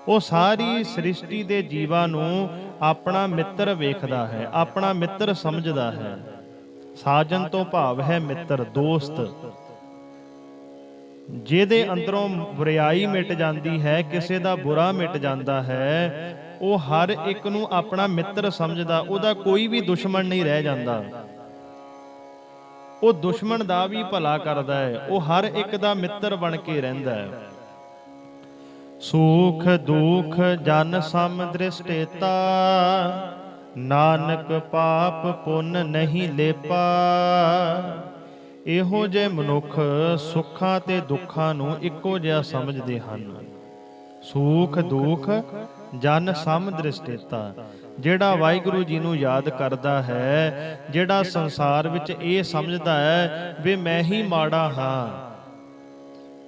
ਉਹ ਸਾਰੀ ਸ੍ਰਿਸ਼ਟੀ ਦੇ ਜੀਵਾਂ ਨੂੰ ਆਪਣਾ ਮਿੱਤਰ ਵੇਖਦਾ ਹੈ, ਆਪਣਾ ਮਿੱਤਰ ਸਮਝਦਾ ਹੈ। ਸਾਜਨ ਤੋਂ ਭਾਵ ਹੈ ਮਿੱਤਰ, ਦੋਸਤ। ਜਿਹਦੇ ਅੰਦਰੋਂ ਬੁਰਾਈ ਮਿਟ ਜਾਂਦੀ ਹੈ, ਕਿਸੇ ਦਾ ਬੁਰਾ ਮਿਟ ਜਾਂਦਾ ਹੈ, ਉਹ ਹਰ ਇੱਕ ਨੂੰ ਆਪਣਾ ਮਿੱਤਰ ਸਮਝਦਾ, ਉਹਦਾ ਕੋਈ ਵੀ ਦੁਸ਼ਮਣ ਨਹੀਂ ਰਹਿ ਜਾਂਦਾ। ਉਹ ਦੁਸ਼ਮਣ ਦਾ ਵੀ ਭਲਾ ਕਰਦਾ ਹੈ, ਉਹ ਹਰ ਇੱਕ ਦਾ ਮਿੱਤਰ ਬਣ ਕੇ ਰਹਿੰਦਾ ਹੈ। ਸੁਖ ਦੁਖ ਜਨ ਸਮ ਦ੍ਰਿਸ਼ਟੇਤਾ, ਨਾਨਕ ਪਾਪ ਪੁੰਨ ਨਹੀਂ ਲੇਪਾ। ਇਹੋ ਜਿਹੇ ਮਨੁੱਖ ਸੁੱਖਾਂ ਤੇ ਦੁੱਖਾਂ ਨੂੰ ਇੱਕੋ ਜਿਹਾ ਸਮਝਦੇ ਹਨ। ਸੁਖ ਦੁਖ ਜਨ ਸਮ ਦ੍ਰਿਸ਼ਟੇਤਾ, ਜਿਹੜਾ ਵਾਹਿਗੁਰੂ ਜੀ ਨੂੰ ਯਾਦ ਕਰਦਾ ਹੈ, ਜਿਹੜਾ ਸੰਸਾਰ ਵਿੱਚ ਇਹ ਸਮਝਦਾ ਹੈ ਵੀ ਮੈਂ ਹੀ ਮਾੜਾ ਹਾਂ,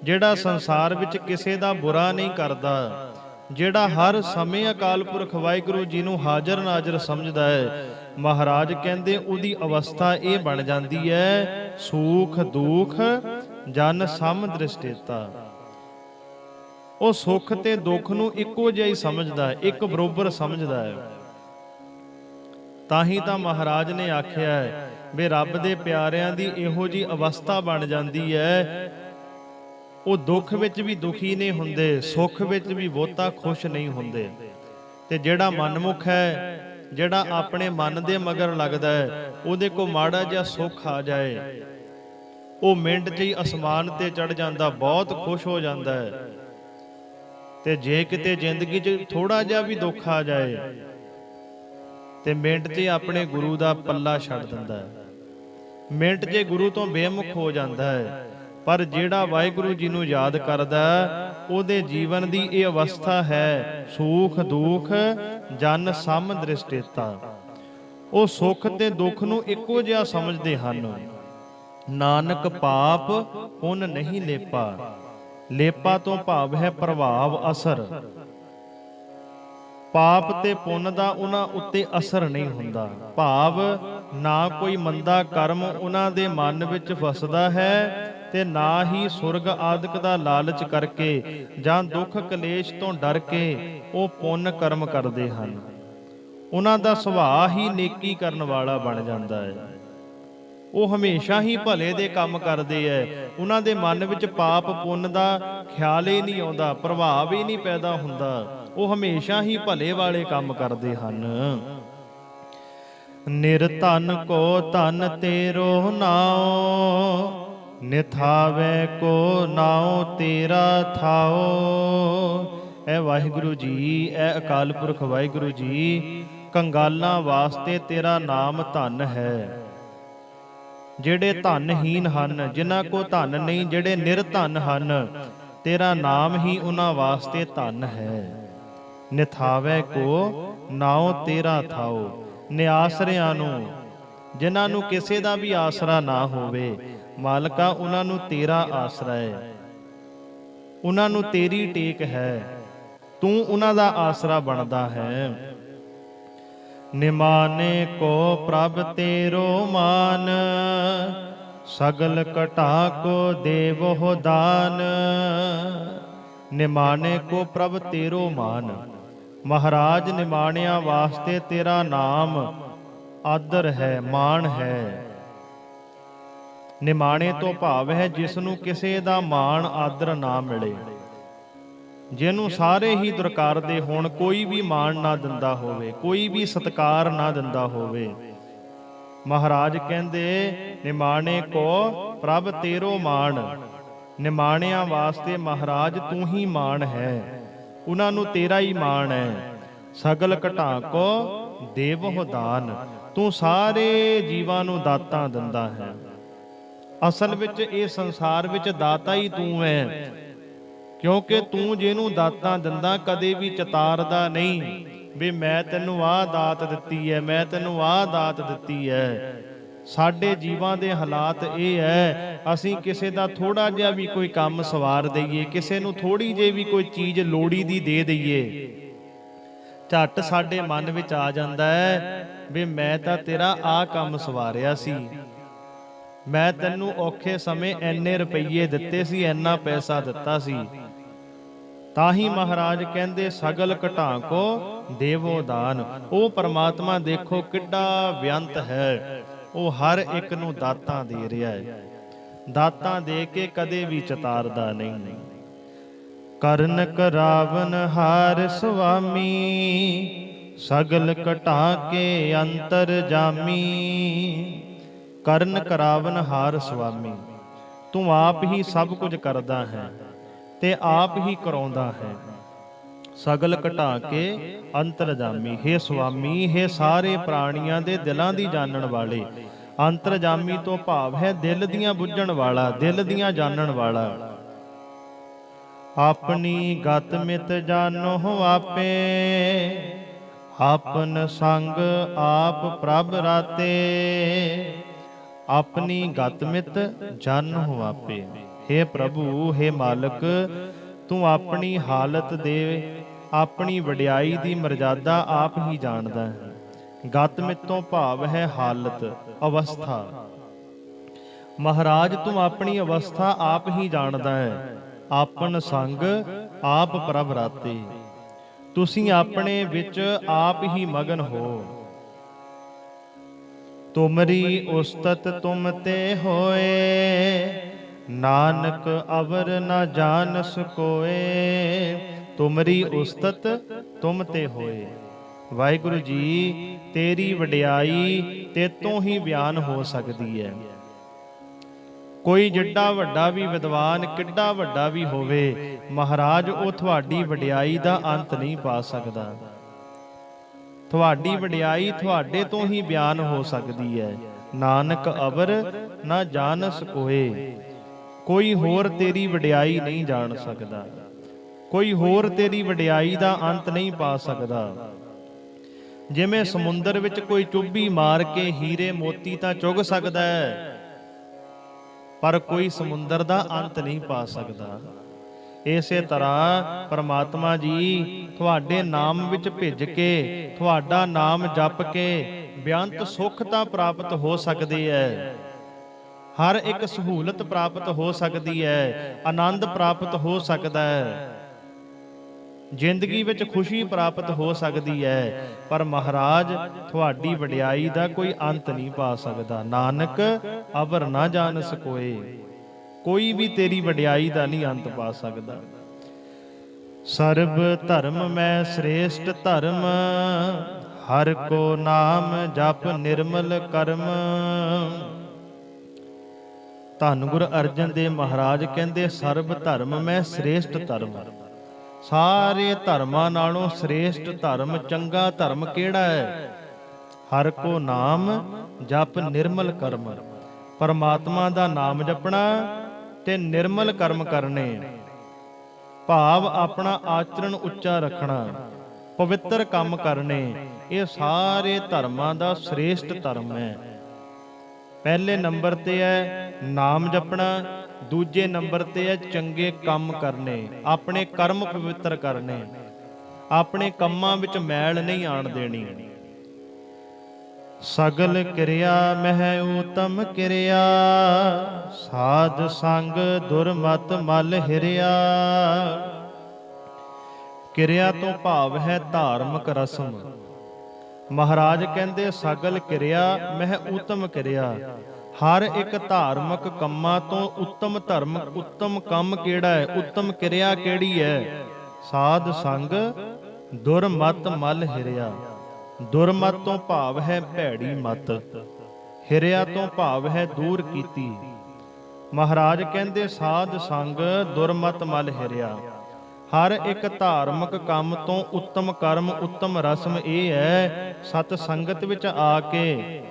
ਜਿਹੜਾ ਸੰਸਾਰ ਵਿੱਚ ਕਿਸੇ ਦਾ ਬੁਰਾ ਨਹੀਂ ਕਰਦਾ, ਜਿਹੜਾ ਹਰ ਸਮੇਂ ਅਕਾਲ ਪੁਰਖ ਵਾਹਿਗੁਰੂ ਜੀ ਨੂੰ ਹਾਜ਼ਰ ਨਾਜ਼ਰ ਸਮਝਦਾ ਹੈ, ਮਹਾਰਾਜ ਕਹਿੰਦੇ ਉਹਦੀ ਅਵਸਥਾ ਇਹ ਬਣ ਜਾਂਦੀ ਹੈ ਸੁਖ ਦੁਖ ਜਨ ਸਮ ਦ੍ਰਿਸ਼ਟੇਤਾ। ਉਹ ਸੁੱਖ ਤੇ ਦੁੱਖ ਨੂੰ ਇੱਕੋ ਜਿਹਾ ਹੀ ਸਮਝਦਾ ਹੈ, ਇੱਕ ਬਰੋਬਰ ਸਮਝਦਾ ਹੈ। ਤਾਂ ਹੀ ਤਾਂ ਮਹਾਰਾਜ ਨੇ ਆਖਿਆ ਹੈ ਵੀ ਰੱਬ ਦੇ ਪਿਆਰਿਆਂ ਦੀ ਇਹੋ ਜਿਹੀ ਅਵਸਥਾ ਬਣ ਜਾਂਦੀ ਹੈ, ਉਹ ਦੁੱਖ ਵਿੱਚ ਵੀ ਦੁਖੀ ਨਹੀਂ ਹੁੰਦੇ, ਸੁੱਖ ਵਿੱਚ ਵੀ ਬਹੁਤਾ ਖੁਸ਼ ਨਹੀਂ ਹੁੰਦੇ। ਤੇ ਜਿਹੜਾ ਮਨਮੁਖ ਹੈ, ਜਿਹੜਾ ਆਪਣੇ ਮਨ ਦੇ ਮਗਰ ਲੱਗਦਾ ਹੈ, ਉਹਦੇ ਕੋਲ ਮਾੜਾ ਜਿਹਾ ਸੁੱਖ ਆ ਜਾਏ, ਉਹ ਮਿੰਟ 'ਚ ਹੀ ਅਸਮਾਨ ਤੇ ਚੜ ਜਾਂਦਾ, ਬਹੁਤ ਖੁਸ਼ ਹੋ ਜਾਂਦਾ ਹੈ। ਤੇ ਜੇ ਕਿਤੇ ਜ਼ਿੰਦਗੀ 'ਚ ਥੋੜਾ ਜਿਹਾ ਵੀ ਦੁੱਖ ਆ ਜਾਏ ਤੇ ਮਿੰਟ 'ਚ ਆਪਣੇ ਗੁਰੂ ਦਾ ਪੱਲਾ ਛੱਡ ਦਿੰਦਾ ਹੈ, ਮਿੰਟ 'ਚ ਗੁਰੂ ਤੋਂ ਬੇਮੁਖ ਹੋ ਜਾਂਦਾ ਹੈ। ਪਰ ਜਿਹੜਾ ਵਾਹਿਗੁਰੂ ਜੀ ਨੂੰ ਯਾਦ ਕਰਦਾ, ਉਹਦੇ ਜੀਵਨ ਦੀ ਇਹ ਅਵਸਥਾ ਹੈ ਸੁਖ ਦੁਖ ਜਨ ਸਮ ਦ੍ਰਿਸ਼ਟੇਤਾ। ਉਹ ਸੁੱਖ ਤੇ ਦੁੱਖ ਨੂੰ ਇੱਕੋ ਜਿਹਾ ਸਮਝਦੇ ਹਨ। ਨਾਨਕ ਪਾਪ ਪੁੰਨ ਨਹੀਂ ਲੇਪਾ, ਲੇਪਾ ਤੋਂ ਭਾਵ ਹੈ ਪ੍ਰਭਾਵ, ਅਸਰ। ਪਾਪ ਤੇ ਪੁੰਨ ਦਾ ਉਹਨਾਂ ਉੱਤੇ ਅਸਰ ਨਹੀਂ ਹੁੰਦਾ, ਭਾਵ ਨਾ ਕੋਈ ਮੰਦਾ ਕਰਮ ਉਹਨਾਂ ਦੇ ਮਨ ਵਿੱਚ ਵਸਦਾ ਹੈ ਤੇ ਨਾ ਹੀ ਸੁਰਗ ਆਦਿਕ ਦਾ ਲਾਲਚ ਕਰਕੇ ਜਾਂ ਦੁੱਖ ਕਲੇਸ਼ ਤੋਂ ਡਰ ਕੇ ਉਹ ਪੁੰਨ ਕਰਮ ਕਰਦੇ ਹਨ। ਉਹਨਾਂ ਦਾ ਸੁਭਾਅ ਹੀ ਨੇਕੀ ਕਰਨ ਵਾਲਾ ਬਣ ਜਾਂਦਾ ਹੈ। ਉਹ ਹਮੇਸ਼ਾ ਹੀ ਭਲੇ ਦੇ ਕੰਮ ਕਰਦੇ ਐ, ਉਹਨਾਂ ਦੇ ਮਨ ਵਿੱਚ ਪਾਪ ਪੁੰਨ ਦਾ ਖਿਆਲ ਹੀ ਨਹੀਂ ਆਉਂਦਾ, ਪ੍ਰਭਾਵ ਹੀ ਨਹੀਂ ਪੈਦਾ ਹੁੰਦਾ। ਉਹ ਹਮੇਸ਼ਾ ਹੀ ਭਲੇ ਵਾਲੇ ਕੰਮ ਕਰਦੇ ਹਨ। ਨਿਰਧਨ ਕੋ ਧਨ ਤੇਰੋ ਨਾਉ, ਨਿਥਾਵੇ ਕੋ ਨਾਉ ਤੇਰਾ ਥਾਉ। ਐ ਵਾਹਿਗੁਰੂ ਜੀ, ਐ ਅਕਾਲ ਪੁਰਖ ਵਾਹਿਗੁਰੂ ਜੀ, ਕੰਗਾਲਾਂ ਵਾਸਤੇ ਤੇਰਾ ਨਾਮ ਧਨ ਹੈ। ਜਿਹੜੇ ਧਨਹੀਨ ਹਨ, ਜਿਨ੍ਹਾਂ ਕੋ ਧਨ ਨਹੀਂ, ਜਿਹੜੇ ਨਿਰਧਨ ਹਨ, ਤੇਰਾ ਨਾਮ ਹੀ ਉਹਨਾਂ ਵਾਸਤੇ ਧਨ ਹੈ। ਨਿਥਾਵੇ ਕੋ ਨਾਉ ਤੇਰਾ ਥਾਉ, ਨਿਆਸਰਿਆਂ ਨੂੰ, ਜਿਨ੍ਹਾਂ ਨੂੰ ਕਿਸੇ ਦਾ ਵੀ ਆਸਰਾ ਨਾ ਹੋਵੇ, ਮਾਲਕਾ ਉਹਨਾਂ ਨੂੰ ਤੇਰਾ ਆਸਰਾ ਹੈ, ਉਹਨਾਂ ਨੂੰ ਤੇਰੀ ਟੇਕ ਹੈ, ਤੂੰ ਉਹਨਾਂ ਦਾ ਆਸਰਾ ਬਣਦਾ ਹੈ। ਨਿਮਾਨੇ ਕੋ ਪ੍ਰਭ ਤੇਰੋ ਮਾਨ, ਸਗਲ ਘਟਾ ਕੋ ਦੇਵੋ ਦਾਨ। ਨਿਮਾਨੇ ਕੋ ਪ੍ਰਭ ਤੇਰੋ ਮਾਨ, ਮਹਾਰਾਜ ਨਿਮਾਣਿਆਂ ਵਾਸਤੇ ਤੇਰਾ ਨਾਮ ਆਦਰ ਹੈ, ਮਾਣ ਹੈ। ਨਿਮਾਣੇ ਤੋਂ ਭਾਵ ਹੈ ਜਿਸ ਨੂੰ ਕਿਸੇ ਦਾ ਮਾਣ ਆਦਰ ਨਾ ਮਿਲੇ, ਜਿਹਨੂੰ ਸਾਰੇ ਹੀ ਦੁਰਕਾਰਦੇ ਹੋਣ, ਕੋਈ ਵੀ ਮਾਣ ਨਾ ਦਿੰਦਾ ਹੋਵੇ, ਕੋਈ ਵੀ ਸਤਿਕਾਰ ਨਾ ਦਿੰਦਾ ਹੋਵੇ। ਮਹਾਰਾਜ ਕਹਿੰਦੇ ਨਿਮਾਣੇ ਕੋ ਪ੍ਰਭ ਤੇਰੋ ਮਾਣ, ਨਿਮਾਣਿਆਂ ਵਾਸਤੇ ਮਹਾਰਾਜ ਤੂੰ ਹੀ ਮਾਣ ਹੈ, ਉਹਨਾਂ ਨੂੰ ਤੇਰਾ ਹੀ ਮਾਣ ਹੈ। ਸਗਲ ਘਟਾ ਕੋ ਦੇਵਹੁ ਦਾਨ, ਤੂੰ ਸਾਰੇ ਜੀਵਾਂ ਨੂੰ ਦਾਤਾਂ ਦਿੰਦਾ ਹੈ। ਅਸਲ ਵਿੱਚ ਇਹ ਸੰਸਾਰ ਵਿੱਚ ਦਾਤਾ ਹੀ ਤੂੰ ਹੈ, ਕਿਉਂਕਿ ਤੂੰ ਜਿਹਨੂੰ ਦਾਤਾਂ ਦਿੰਦਾ ਕਦੇ ਵੀ ਚਤਾਰਦਾ ਨਹੀਂ ਵੀ ਮੈਂ ਤੈਨੂੰ ਆਹ ਦਾਤ ਦਿੱਤੀ ਹੈ, ਮੈਂ ਤੈਨੂੰ ਆਹ ਦਾਤ ਦਿੱਤੀ ਹੈ। ਸਾਡੇ ਜੀਵਾਂ ਦੇ ਹਾਲਾਤ ਇਹ ਹੈ, ਅਸੀਂ ਕਿਸੇ ਦਾ ਥੋੜਾ ਜਿਹਾ ਵੀ ਕੋਈ ਕੰਮ ਸਵਾਰ ਦਈਏ, ਕਿਸੇ ਨੂੰ ਥੋੜੀ ਜਿਹੀ ਵੀ ਕੋਈ ਚੀਜ਼ ਲੋੜੀ ਦੀ ਦੇ ਦਈਏ, ਝੱਟ ਸਾਡੇ ਮਨ ਵਿੱਚ ਆ ਜਾਂਦਾ ਹੈ ਵੀ ਮੈਂ ਤਾਂ ਤੇਰਾ ਆਹ ਕੰਮ ਸਵਾਰਿਆ ਸੀ, ਮੈਂ ਤੈਨੂੰ ਔਖੇ ਸਮੇਂ ਇੰਨੇ ਰੁਪਈਏ ਦਿੱਤੇ ਸੀ, ਇੰਨਾ ਪੈਸਾ ਦਿੱਤਾ ਸੀ। ਤਾਂ ਹੀ ਮਹਾਰਾਜ ਕਹਿੰਦੇ ਸਗਲ ਘਟਾ ਕੋ ਦੇਵੋ ਦਾਨ। ਉਹ ਪਰਮਾਤਮਾ ਦੇਖੋ ਕਿੱਡਾ ਬੇਅੰਤ ਹੈ, ਉਹ ਹਰ ਇੱਕ ਨੂੰ ਦਾਤਾਂ ਦੇ ਰਿਹਾ ਹੈ, ਦਾਤਾਂ ਦੇ ਕੇ ਕਦੇ ਵੀ ਚਤਾਰਦਾ ਨਹੀਂ। ਕਰਨ ਕਰਾਵਨ ਹਾਰ ਸੁਆਮੀ, ਸਗਲ ਘਟਾ ਕੇ ਅੰਤਰ ਜਾਮੀ। ਕਰਨ ਕਰਾਵਨ ਹਾਰ ਸੁਆਮੀ, ਤੂੰ ਆਪ ਹੀ ਸਭ ਕੁਝ ਕਰਦਾ ਹੈ ਤੇ ਆਪ ਹੀ ਕਰਾਉਂਦਾ ਹੈ। ਸਗਲ ਘਟਾ ਕੇ ਅੰਤਰਜਾਮੀ, ਹੇ ਸੁਆਮੀ, ਹੇ ਸਾਰੇ ਪ੍ਰਾਣੀਆਂ ਦੇ ਦਿਲਾਂ ਦੀ ਜਾਣਨ ਵਾਲੇ। ਅੰਤਰਜਾਮੀ ਤੋਂ ਭਾਵ ਹੈ ਦਿਲ ਦੀਆਂ ਬੁੱਝਣ ਵਾਲਾ, ਦਿਲ ਦੀਆਂ ਜਾਣਨ ਵਾਲਾ। ਆਪਣੀ ਗਤ ਮਿਤ ਜਾਣੋ ਆਪੇ, ਆਪਨ ਸੰਗ ਆਪ ਪ੍ਰਭ ਰਾਤੇ। ਆਪਣੀ ਗਤ ਮਿਤ ਜਾਣੋ ਆਪੇ, हे ਪ੍ਰਭੂ, हे ਮਾਲਕ, ਤੂੰ ਆਪਣੀ ਹਾਲਤ ਦੇ, ਆਪਣੀ ਵਡਿਆਈ ਦੀ ਮਰਜ਼ਾਦਾ ਆਪ ਹੀ ਜਾਣਦਾ ਹੈ। ਗਤ ਮਿਤ ਤੋਂ ਭਾਵ ਹੈ ਹਾਲਤ, ਅਵਸਥਾ। ਮਹਾਰਾਜ ਤੂੰ ਆਪਣੀ ਅਵਸਥਾ ਆਪ ਹੀ ਜਾਣਦਾ ਹੈ। ਆਪਨ ਸੰਗ ਆਪ ਪ੍ਰਭ ਰਾਤੇ, ਤੁਸੀਂ ਆਪਣੇ ਵਿੱਚ ਆਪ ਹੀ ਮਗਨ ਹੋ। ਤੁਮਰੀ ਉਸਤਤ ਤੁਮ ਤੇ ਹੋਏ, ਨਾਨਕ ਅਵਰ ਨਾ ਜਾਣਸ ਕੋਏ। ਤੁਮਰੀ ਉਸਤਤ ਤੁਮ ਤੇ ਹੋਏ। ਵਾਹਿਗੁਰੂ ਜੀ, ਤੇਰੀ ਵਡਿਆਈ ਤੇਤੋਂ ਹੀ ਬਿਆਨ ਹੋ ਸਕਦੀ ਹੈ। ਕੋਈ ਜਿੱਡਾ ਵੱਡਾ ਵੀ ਵਿਦਵਾਨ, ਕਿੱਡਾ ਵੱਡਾ ਵੀ ਹੋਵੇ, ਮਹਾਰਾਜ ਉਹ ਤੁਹਾਡੀ ਵਡਿਆਈ ਦਾ ਅੰਤ ਨਹੀਂ ਪਾ ਸਕਦਾ। ਤੁਹਾਡੀ ਵਡਿਆਈ ਤੁਹਾਡੇ ਤੋਂ ਹੀ ਬਿਆਨ ਹੋ ਸਕਦੀ ਹੈ। ਨਾਨਕ ਅਵਰ ਨਾ ਜਾਣਸ ਕੋਏ, ਕੋਈ ਹੋਰ ਤੇਰੀ ਵਡਿਆਈ ਨਹੀਂ ਜਾਣ ਸਕਦਾ, ਕੋਈ ਹੋਰ ਤੇਰੀ ਵਡਿਆਈ ਦਾ ਅੰਤ ਨਹੀਂ ਪਾ ਸਕਦਾ। ਜਿਵੇਂ ਸਮੁੰਦਰ ਵਿੱਚ ਕੋਈ ਚੁੱਭੀ ਮਾਰ ਕੇ ਹੀਰੇ ਮੋਤੀ ਤਾਂ ਚੁਗ ਸਕਦਾ ਹੈ, ਪਰ ਕੋਈ ਸਮੁੰਦਰ ਦਾ ਅੰਤ ਨਹੀਂ ਪਾ ਸਕਦਾ। ਇਸੇ ਤਰ੍ਹਾਂ ਪਰਮਾਤਮਾ ਜੀ ਤੁਹਾਡੇ ਨਾਮ ਵਿੱਚ ਭਿੱਜ ਕੇ, ਤੁਹਾਡਾ ਨਾਮ ਜਪ ਕੇ ਬੇਅੰਤ ਸੁੱਖ ਤਾਂ ਪ੍ਰਾਪਤ ਹੋ ਸਕਦੇ ਹੈ, ਹਰ ਇੱਕ ਸਹੂਲਤ ਪ੍ਰਾਪਤ ਹੋ ਸਕਦੀ ਹੈ, ਆਨੰਦ ਪ੍ਰਾਪਤ ਹੋ ਸਕਦਾ ਹੈ, ਜ਼ਿੰਦਗੀ ਵਿੱਚ ਖੁਸ਼ੀ ਪ੍ਰਾਪਤ ਹੋ ਸਕਦੀ ਹੈ, ਪਰ ਮਹਾਰਾਜ ਤੁਹਾਡੀ ਵਡਿਆਈ ਦਾ ਕੋਈ ਅੰਤ ਨਹੀਂ ਪਾ ਸਕਦਾ। ਨਾਨਕ ਅਵਰ ਨਾ ਜਾਣਸ ਕੋਏ, ਕੋਈ ਵੀ ਤੇਰੀ ਵਡਿਆਈ ਦਾ ਨਹੀਂ ਅੰਤ ਪਾ ਸਕਦਾ। ਸਰਬ ਧਰਮ ਮੈਂ ਸ੍ਰੇਸ਼ਟ ਧਰਮ, ਹਰ ਕੋ ਨਾਮ ਜਪ ਨਿਰਮਲ ਕਰਮ। ਧੰਨ ਗੁਰ ਅਰਜਨ ਦੇਵ ਮਹਾਰਾਜ ਕਹਿੰਦੇ ਸਰਬ ਧਰਮ ਮੈਂ ਸ੍ਰੇਸ਼ਟ ਧਰਮ। ਸਾਰੇ ਧਰਮਾਂ ਨਾਲੋਂ ਸ੍ਰੇਸ਼ਟ ਧਰਮ, ਚੰਗਾ ਧਰਮ ਕਿਹੜਾ ਹੈ? ਹਰ ਕੋ ਨਾਮ ਜਪ ਨਿਰਮਲ ਕਰਮ। ਪਰਮਾਤਮਾ ਦਾ ਨਾਮ ਜਪਣਾ ਤੇ ਨਿਰਮਲ ਕਰਮ ਕਰਨੇ, ਭਾਵ ਆਪਣਾ ਆਚਰਣ ਉੱਚਾ ਰੱਖਣਾ, ਪਵਿੱਤਰ ਕੰਮ ਕਰਨੇ, ਇਹ ਸਾਰੇ ਧਰਮਾਂ ਦਾ ਸ੍ਰੇਸ਼ਟ ਧਰਮ ਹੈ। ਪਹਿਲੇ ਨੰਬਰ ਤੇ ਹੈ ਨਾਮ ਜਪਣਾ, ਦੂਜੇ ਨੰਬਰ ਤੇ ਹੈ ਚੰਗੇ ਕੰਮ ਕਰਨੇ, ਆਪਣੇ ਕਰਮ ਪਵਿੱਤਰ ਕਰਨੇ, ਆਪਣੇ ਕੰਮਾਂ ਵਿੱਚ ਮੈਲ ਨਹੀਂ ਆਣ ਦੇਣੀ। ਸਗਲ ਕਿਰਿਆ ਮਹਿ ਊਤਮ ਕਿਰਿਆ, ਸਾਧ ਸੰਗ ਦੁਰਮਤ ਮਲ ਹਿਰਿਆ। ਕਿਰਿਆ ਤੋਂ ਭਾਵ ਹੈ ਧਾਰਮਿਕ ਰਸਮ। ਮਹਾਰਾਜ ਕਹਿੰਦੇ ਸਗਲ ਕਿਰਿਆ ਮਹਿ ਊਤਮ ਕਿਰਿਆ। ਹਰ ਇੱਕ ਧਾਰਮਿਕ ਕੰਮਾਂ ਤੋਂ ਉੱਤਮ ਧਰਮ, ਉੱਤਮ ਕੰਮ ਕਿਹੜਾ ਹੈ, ਉੱਤਮ ਕਿਰਿਆ ਕਿਹੜੀ ਹੈ? ਸਾਧ ਸੰਗ ਦੁਰਮਤ ਮਲ ਹਿਰਿਆ। ਦੁਰਮਤ ਤੋਂ ਭਾਵ ਹੈ ਭੈੜੀ ਮਤ, ਹਿਰਿਆ ਤੋਂ ਭਾਵ ਹੈ ਦੂਰ ਕੀਤੀ। ਮਹਾਰਾਜ ਕਹਿੰਦੇ ਸਾਧ ਸੰਗ ਦੁਰਮਤ ਮਲ ਹਿਰਿਆ। ਹਰ ਇੱਕ ਧਾਰਮਿਕ ਕੰਮ ਤੋਂ ਉੱਤਮ ਕਰਮ, ਉੱਤਮ ਰਸਮ ਇਹ ਹੈ ਸਤ ਸੰਗਤ ਵਿੱਚ ਆ ਕੇ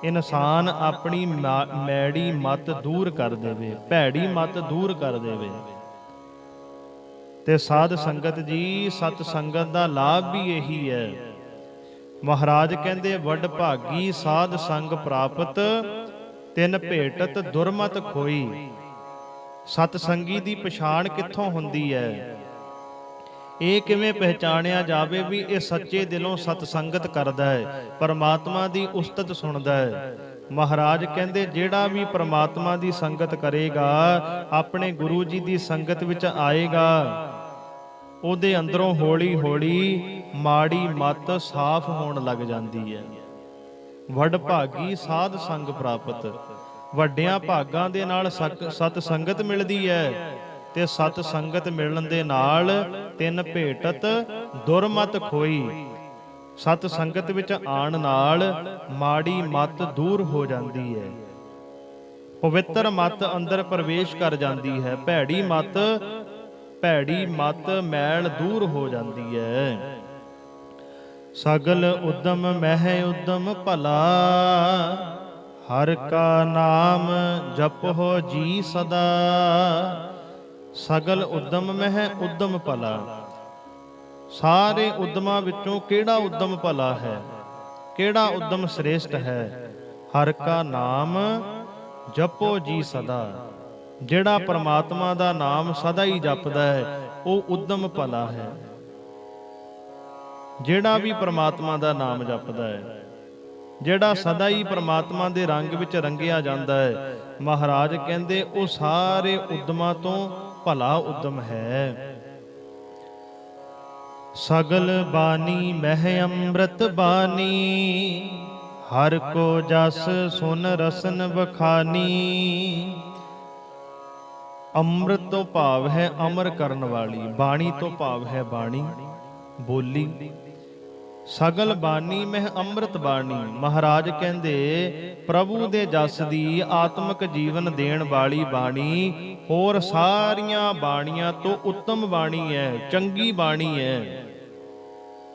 ਇਨਸਾਨ ਆਪਣੀ ਮੈੜੀ ਮਤ ਦੂਰ ਕਰ ਦੇਵੇ, ਭੈੜੀ ਮਤ ਦੂਰ ਕਰ ਦੇਵੇ। ਤੇ ਸਾਧ ਸੰਗਤ ਜੀ, ਸਤ ਸੰਗਤ ਦਾ ਲਾਭ ਵੀ ਇਹੀ ਹੈ। ਮਹਾਰਾਜ ਕਹਿੰਦੇ ਵੱਡ ਭਾਗੀ ਸਾਧ ਸੰਗ ਪ੍ਰਾਪਤ, ਤਿਨ ਭੇਟਤ ਦੁਰਮਤ ਖੋਈ। ਸਤ ਸੰਗੀ ਦੀ ਪਛਾਣ ਕਿੱਥੋਂ ਹੁੰਦੀ ਹੈ? ਇਹ ਕਿਵੇਂ ਪਹਿਚਾਣਿਆ ਜਾਵੇ ਵੀ ਇਹ ਸੱਚੇ ਦਿਲੋਂ ਸਤ ਸੰਗਤ ਕਰਦਾ ਹੈ, ਪਰਮਾਤਮਾ ਦੀ ਉਸਤਤ ਸੁਣਦਾ ਹੈ? ਮਹਾਰਾਜ ਕਹਿੰਦੇ ਜਿਹੜਾ ਵੀ ਪਰਮਾਤਮਾ ਦੀ ਸੰਗਤ ਕਰੇਗਾ, ਆਪਣੇ ਗੁਰੂ ਜੀ ਦੀ ਸੰਗਤ ਵਿੱਚ ਆਏਗਾ, ਉਹਦੇ ਅੰਦਰੋਂ ਹੌਲੀ ਹੌਲੀ ਮਾੜੀ ਮਤ ਸਾਫ਼ ਹੋਣ ਲੱਗ ਜਾਂਦੀ ਹੈ। ਵੱਡ ਭਾਗੀ ਸਾਧ ਸੰਗ ਪ੍ਰਾਪਤ। ਵੱਡਿਆਂ ਭਾਗਾਂ ਦੇ ਨਾਲ ਸਤ ਸੰਗਤ ਮਿਲਦੀ ਹੈ, ਤੇ ਸਤ ਸੰਗਤ ਮਿਲਣ ਦੇ ਨਾਲ ਤਿੰਨ ਭੇਟਤ ਦੁਰਮਤ ਖੋਈ। ਸਤ ਸੰਗਤ ਵਿੱਚ ਆਉਣ ਨਾਲ ਮਾੜੀ ਮਤ ਦੂਰ ਹੋ ਜਾਂਦੀ ਹੈ, ਪਵਿੱਤਰ ਮਤ ਅੰਦਰ ਪ੍ਰਵੇਸ਼ ਕਰ ਜਾਂਦੀ ਹੈ। ਭੈੜੀ ਮਤ ਮੈਲ ਦੂਰ ਹੋ ਜਾਂਦੀ ਹੈ। ਸਗਲ ਉਦਮ ਮਹਿ ਉਦਮ ਭਲਾ, ਹਰ ਕਾ ਨਾਮ ਜਪੋ ਜੀ ਸਦਾ। ਸਗਲ ਉਦਮ ਮਹਿ ਉਦਮ ਭਲਾ। ਸਾਰੇ ਉਦਮਾਂ ਵਿੱਚੋਂ ਕਿਹੜਾ ਉਦਮ ਭਲਾ ਹੈ, ਕਿਹੜਾ ਉਦਮ ਸ੍ਰੇਸ਼ਟ ਹੈ? ਹਰ ਕਾ ਨਾਮ ਜਪੋ ਜੀ ਸਦਾ। ਜਿਹੜਾ ਪਰਮਾਤਮਾ ਦਾ ਨਾਮ ਸਦਾ ਹੀ ਜਪਦਾ ਹੈ ਉਹ ਉਦਮ ਭਲਾ ਹੈ। ਜਿਹੜਾ ਵੀ ਪਰਮਾਤਮਾ ਦਾ ਨਾਮ ਜਪਦਾ ਹੈ, ਜਿਹੜਾ ਸਦਾ ਹੀ ਪਰਮਾਤਮਾ ਦੇ ਰੰਗ ਵਿੱਚ ਰੰਗਿਆ ਜਾਂਦਾ ਹੈ, ਮਹਾਰਾਜ ਕਹਿੰਦੇ ਉਹ ਸਾਰੇ ਉਦਮਾਂ ਤੋਂ ਭਲਾ ਉਦਮ ਹੈ। ਸਗਲ ਬਾਣੀ ਮਹਿ ਅੰਮ੍ਰਿਤ ਬਾਣੀ, ਹਰ ਕੋ ਜਸ ਸੁਨ ਰਸਨ ਬਖਾਨੀ। ਅੰਮ੍ਰਿਤ ਤੋਂ ਭਾਵ ਹੈ ਅਮਰ ਕਰਨ ਵਾਲੀ, ਬਾਣੀ ਤੋਂ ਭਾਵ ਹੈ ਬਾਣੀ, ਬੋਲੀ। ਸਗਲ ਬਾਣੀ ਮਹਿ ਅੰਮ੍ਰਿਤ ਬਾਣੀ। ਮਹਾਰਾਜ ਕਹਿੰਦੇ ਪ੍ਰਭੂ ਦੇ ਜਸ ਦੀ ਆਤਮਿਕ ਜੀਵਨ ਦੇਣ ਵਾਲੀ ਬਾਣੀ ਹੋਰ ਸਾਰੀਆਂ ਬਾਣੀਆਂ ਤੋਂ ਉੱਤਮ ਬਾਣੀ ਹੈ, ਚੰਗੀ ਬਾਣੀ ਹੈ।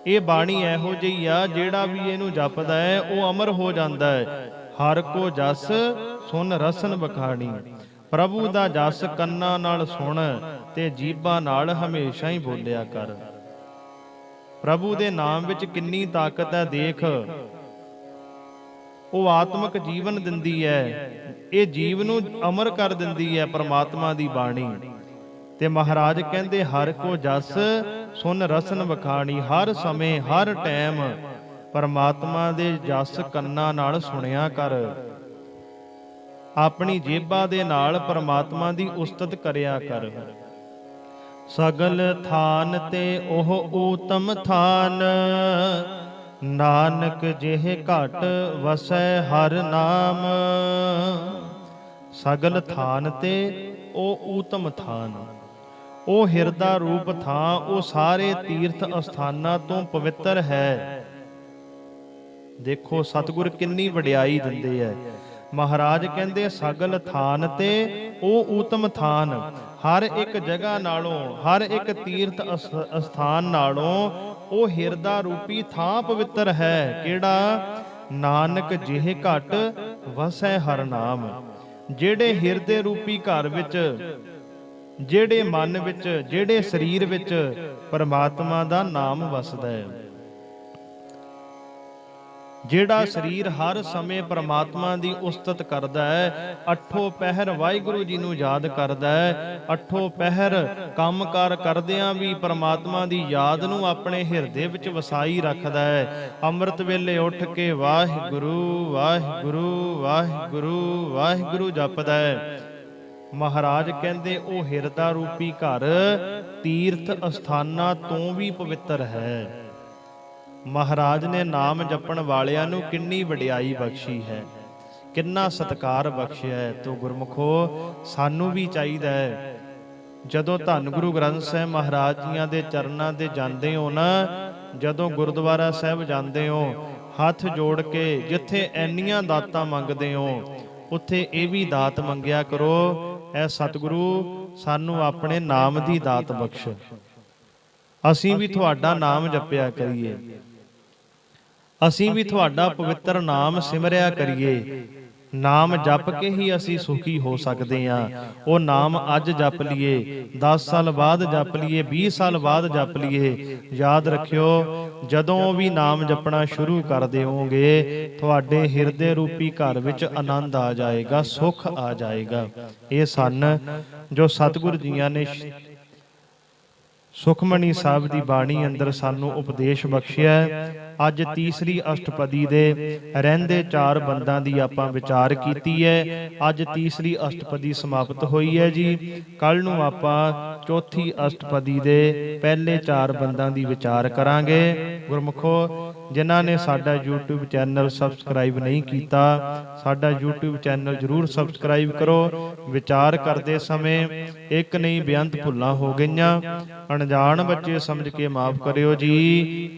ਇਹ ਬਾਣੀ ਇਹੋ ਜਿਹੀ ਆ ਜਿਹੜਾ ਵੀ ਇਹਨੂੰ ਜਪਦਾ ਹੈ ਉਹ ਅਮਰ ਹੋ ਜਾਂਦਾ ਹੈ। ਹਰ ਕੋ ਜਸ ਸੁਨ ਰਸਨ ਬਖਾਣੀ। ਪ੍ਰਭੂ ਦਾ ਜਸ ਕੰਨਾਂ ਨਾਲ ਸੁਣ ਤੇ ਜੀਭਾਂ ਨਾਲ ਹਮੇਸ਼ਾ ਹੀ ਬੋਲਿਆ ਕਰ। ਪ੍ਰਭੂ ਦੇ ਨਾਮ ਵਿੱਚ ਕਿੰਨੀ ਤਾਕਤ ਹੈ ਦੇਖ। ਉਹ ਆਤਮਿਕ ਜੀਵਨ ਦਿੰਦੀ ਹੈ, ਇਹ ਜੀਵ ਨੂੰ ਅਮਰ ਕਰ ਦਿੰਦੀ ਹੈ ਪਰਮਾਤਮਾ ਦੀ ਬਾਣੀ। ਤੇ ਮਹਾਰਾਜ ਕਹਿੰਦੇ ਹਰ ਕੋ ਜਸ ਸੁਨ ਰਸਨ ਵਖਾਣੀ। ਹਰ ਸਮੇਂ ਹਰ ਟਾਈਮ ਪਰਮਾਤਮਾ ਦੇ ਜਸ ਕੰਨਾਂ ਨਾਲ ਸੁਣਿਆ ਕਰ। ਆਪਣੀ ਜੇਬਾਂ ਦੇ ਨਾਲ ਪਰਮਾਤਮਾ ਦੀ ਉਸਤਤ ਕਰਿਆ ਕਰ। ਸਗਲ ਥਾਨ ਤੇ ਉਹ ਊਤਮ ਥਾਨ, ਨਾਨਕ ਜਿਹ ਘਟ ਵਸੈ ਹਰ ਨਾਮ। ਸਗਲ ਥਾਨ ਤੇ ਉਹ ਊਤਮ ਥਾਨ, ਉਹ ਹਿਰਦਾ ਰੂਪ ਥਾਂ, ਉਹ ਸਾਰੇ ਤੀਰਥ ਅਸਥਾਨਾਂ ਤੋਂ ਪਵਿੱਤਰ ਹੈ। ਦੇਖੋ ਸਤਿਗੁਰ ਕਿੰਨੀ ਵਡਿਆਈ ਦਿੰਦੇ ਹੈ। ਮਹਾਰਾਜ ਕਹਿੰਦੇ ਸਗਲ ਥਾਨ ਤੇ ਉਹ ਊਤਮ ਥਾਨ। ਹਰ ਇੱਕ ਜਗ੍ਹਾ ਨਾਲੋਂ, ਹਰ ਇੱਕ ਤੀਰਥ ਅਸਥਾਨ ਨਾਲੋਂ ਉਹ ਹਿਰਦਾ ਰੂਪੀ ਥਾਂ ਪਵਿੱਤਰ ਹੈ। ਕਿਹੜਾ? ਨਾਨਕ ਜਿਹ ਘਟ ਵਸੈ ਹਰ ਨਾਮ। ਜਿਹੜੇ ਹਿਰਦੇ ਰੂਪੀ ਘਰ ਵਿੱਚ, ਜਿਹੜੇ ਮਨ ਵਿੱਚ, ਜਿਹੜੇ ਸਰੀਰ ਵਿੱਚ ਪਰਮਾਤਮਾ ਦਾ ਨਾਮ ਵਸਦਾ ਹੈ। ਜਿਹੜਾ ਸਰੀਰ ਹਰ ਸਮੇਂ ਪਰਮਾਤਮਾ ਦੀ ਉਸਤਤ ਕਰਦਾ ਹੈ, ਅੱਠੋਂ ਪਹਿਰ ਵਾਹਿਗੁਰੂ ਜੀ ਨੂੰ ਯਾਦ ਕਰਦਾ ਹੈ, ਅੱਠੋਂ ਪਹਿਰ ਕੰਮਕਾਰ ਕਰਦਿਆਂ ਵੀ ਪਰਮਾਤਮਾ ਦੀ ਯਾਦ ਨੂੰ ਆਪਣੇ ਹਿਰਦੇ ਵਿੱਚ ਵਸਾਈ ਰੱਖਦਾ ਹੈ। ਅੰਮ੍ਰਿਤ ਵੇਲੇ ਉੱਠ ਕੇ ਵਾਹਿਗੁਰੂ ਵਾਹਿਗੁਰੂ ਵਾਹਿਗੁਰੂ ਵਾਹਿਗੁਰੂ ਜਪਦਾ ਹੈ। महाराज कहते ओ हिरदा रूपी घर तीर्थ अस्थानां तो भी पवित्र है। महाराज ने नाम जपण वालियां नूं किन्नी वडियाई बख्शी है, किन्ना सत्कार बख्शिया है। तो गुरमुखो सानू भी चाहिए है, जदों धन गुरु ग्रंथ साहिब महाराज जियां दे चरनां ते जांदे हो ना, जदों गुरुद्वारा साहिब जांदे हो, हथ जोड़ के जिथे ऐनियां दातां मंगदे हो उत्थे ये भी दात मंगिया करो, ऐ सतगुरु सानू अपने नाम दी दात बख्श, असीं भी तुहाडा नाम जपिया करिए, असीं भी तुहाडा पवित्र नाम सिमरिया करिए। नाम जप के ही असी सुखी हो सकते हैं। वो नाम अज जप लीए, 10 साल बाद जप लीए, 20 साल बाद जप लीए, याद रखियो जदों भी नाम जपना शुरू कर देवोगे तुहाडे हिरदे रूपी घर विच आनंद आ जाएगा, सुख आ जाएगा। ये सन जो सतगुरु जियां ने सुखमणी साहब की बाणी अंदर सानू उपदेश बख्शिया। अज तीसरी अष्टपदी दे रहिंदे 4 बंदां दी आपां विचार कीती है। अज तीसरी अष्टपदी समाप्त हुई है जी। कल नूं आपां चौथी अष्टपदी दे पहले 4 बंदां दी विचार करांगे। गुरमुखो जिन्हां ने साडा YouTube चैनल सबसक्राइब नहीं कीता, साडा YouTube चैनल जरूर सबसक्राइब करो। विचार करते समय एक नहीं बेअंत भुल्लां हो गईयां, अनजान बच्चे समझ के माफ करियो जी।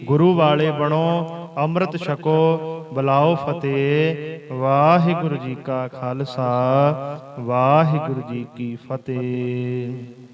गुरु वाले बनो, अमृत छको, बुलाओ फतेह। वाहिगुरु जी का खालसा, वाहिगुरु जी की फतेह।